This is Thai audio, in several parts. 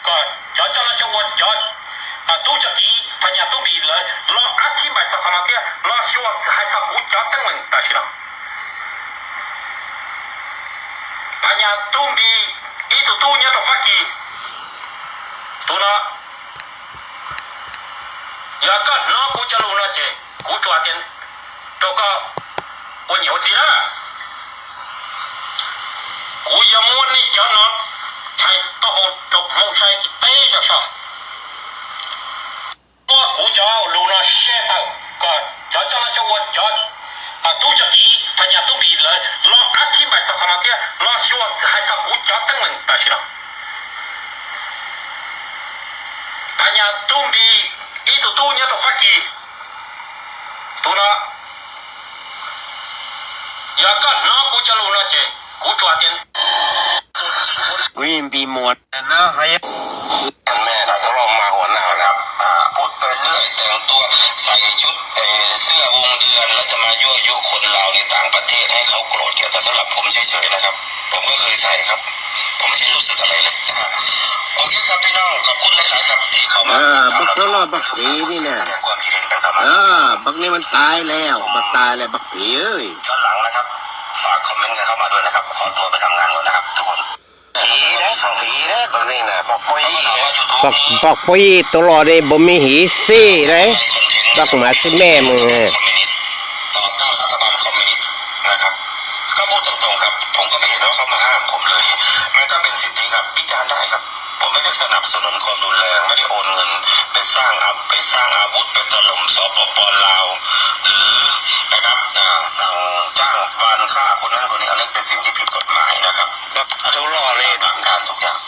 ก็จะเราจะวนจอดตู้จะกี่พญาตู้บีเลยรออาทิตย์แบบสักขนาดที่รอชัวร์ให้สักกูจอดตั้งมันแต่ชิละพญาตู้บีอีตัวตู้เนี่ยตัวฟักกี้ตัวน่ะอยากก็น้องกูจะรู้นะเจ้กูจวดเองตัวก็วันเหนียวจีนะกูยังม้วนนี่จอดเนาะใช้ตัวหดจบไม่ใช่เต้จะชอบตัวกูจะรู้นะเช่ตัวก็จะเราจะวนจอดตู้จะกี่พญาตู้บีเลยรออาทิตย์แบบสักขนาดที่รอชัวร์ให้สักกูจอดตั้งมันแต่ชิละพญาตู้บีอีตัวตู้เนี่ยตัวฟักกี้ตัวน่ะอยากก็น้องกูจะรู้นะเจ้กูจวดเองกูยินดีหมดนะไอ้แม่เราต้องลองมาหัวหน้าครับพูดไปเรื่อยแต่งตัวใส่ชุดเสื้อวงเดือนแล้วจะมายั่วยุคนลาวในต่างประเทศให้เขาโกรธเกี่ยวแต่สำหรับผมเฉยๆนะครับผมก็เคยใส่ครับผมไม่ได้รู้สึกอะไรเลยนะครับโอเคครับพี่น้องขอบคุณหลายๆครับที่เข้ามาบักตลอดบักผีนี่นะแสดงความคิดเห็นกันครับบักนี่มันตายแล้วบักตายแล้วบักผีเอ้ยย้อนหลังนะครับฝากคอมเมนต์กันเข้ามาด้วยนะครับขอตัวไปทำงานก่อนนะครับทุกคนผีนะบักนี่นะบักปุยบักปุยตลอดเลยบ่มีหีซี่เลยบักหมาสิแม่มึงต่อต้านรัฐบาลคอมมิวนิสต์นะครับก็พูดตรงๆครับผมก็ไม่เห็นว่าเขามาห้ามผมเลยมันก็เป็นสิทธิครับวิจารณ์ได้ครับผมไม่ได้สนับสนุนความรุนแรงไม่ได้โอนเงินไปสร้างอาวุธไปถล่มสปป.ลาวหรือนะครับสั่งจ้างวานฆ่าคนนั้นคนนี้อันนี้เป็นสิ่งที่ผิดกฎหมายนะครับทุกรอเลยทางการทุกอย่าง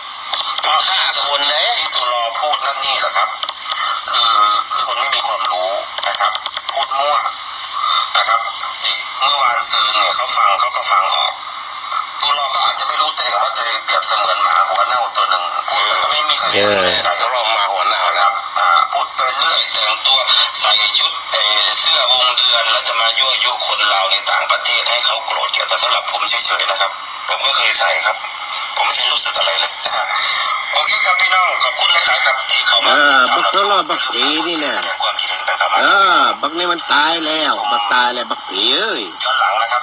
พอฆ่าคนเลยที่ตุลอพูดนั่นนี่แหละครับคือคนไม่มีความรู้นะครับพูดมั่วนะครับเมื่อวานซืนเนี่ยเขาก็ฟังออกตุลอเขาอาจจะไม่รู้แต่ว่าตัวเองเปรียบเสมือนหมาหัวเน่าตัวหนึ่งพูดแล้วก็ไม่มีใครเราจะลองมาหัวเน่าแล้วพูดไปเรื่อยแต่งตัวใส่ชุดเสื้อวงเดือนแล้วจะมายั่วยุคนลาวในต่างประเทศให้เขาโกรธเกี่ยวแต่สำหรับผมเฉยๆนะครับผมก็เคยใส่ครับผมไม่ได้รู้สึกอะไรเลยนะครับโอเคครับพี่น้องขอบคุณหลายๆครับที่เข้ามาบักตลอดบักผีนี่นะแสดงความคิดเห็นกันครับบักนี่มันตายแล้วบักตายแล้วบักผีเอ้ยย้อนหลังนะครับ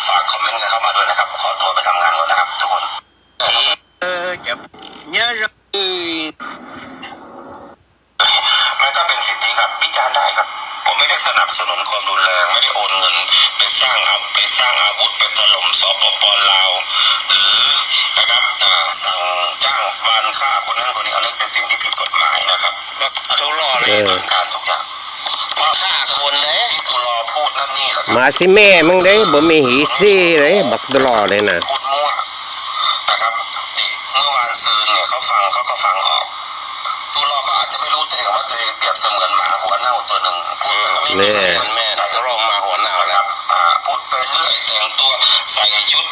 ฝากคอมเมนต์กันเข้ามาด้วยนะครับขอตัวไปทำงานก่อนนะครับทุกคนจะเนี่ยมันก็เป็นสิทธิครับวิจารณ์ได้ครับผมไม่ได้สนับสนุนความรุนแรงไม่ได้โอนเงินไปสร้างอาวุธไปถล่มสปป.ลาวหรือนะครับสั่งจ้างวานฆ่าคนนั้นคนนี้อันนี้เป็นสิ่งที่ผิดกฎหมายนะครับทุกรอเลยทางการทุกอย่างพอฆ่าคนเลยที่ตุลอพูดนั่นนี่แหละมาสิแม่มึงเด้บ่มีหีซี่เลยบักตลอดเลยนะพูดมั่วนะครับเมื่อวานซืนเนี่ยเขาก็ฟังออกตุลอเขาอาจจะไม่รู้แต่ว่าตัวเองเปรียบเสมือนหมาหัวเน่าตัวหนึ่งพูดแล้วก็ไม่มีใครแม่เราจะลองมาหัวเน่าแล้วพูดไปเรื่อยแต่งตัวใส่ชุด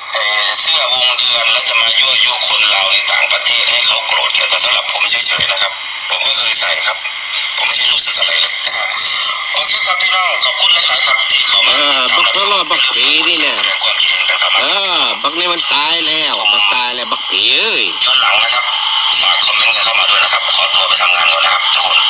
เสื้อวงเดือนแล้วจะมายั่วยุคนลาวในต่างประเทศให้เขาโกรธเกี่ยวแต่สำหรับผมเฉยๆนะครับผมก็เคยใส่ครับผมไม่ได้รู้สึกอะไรเลยนะครับโอเคครับพี่น้องขอบคุณหลายๆครับที่เข้ามาบักตลอดบักผีนี่นะแสดงความคิดเห็นกันครับบักนี่มันตายแล้วบักตายแล้วบักผีเอ้ยย้อนหลังนะครับฝากคอมเมนต์กันเข้ามาด้วยนะครับขอตัวไปทำงานก่อนนะครับทุกคน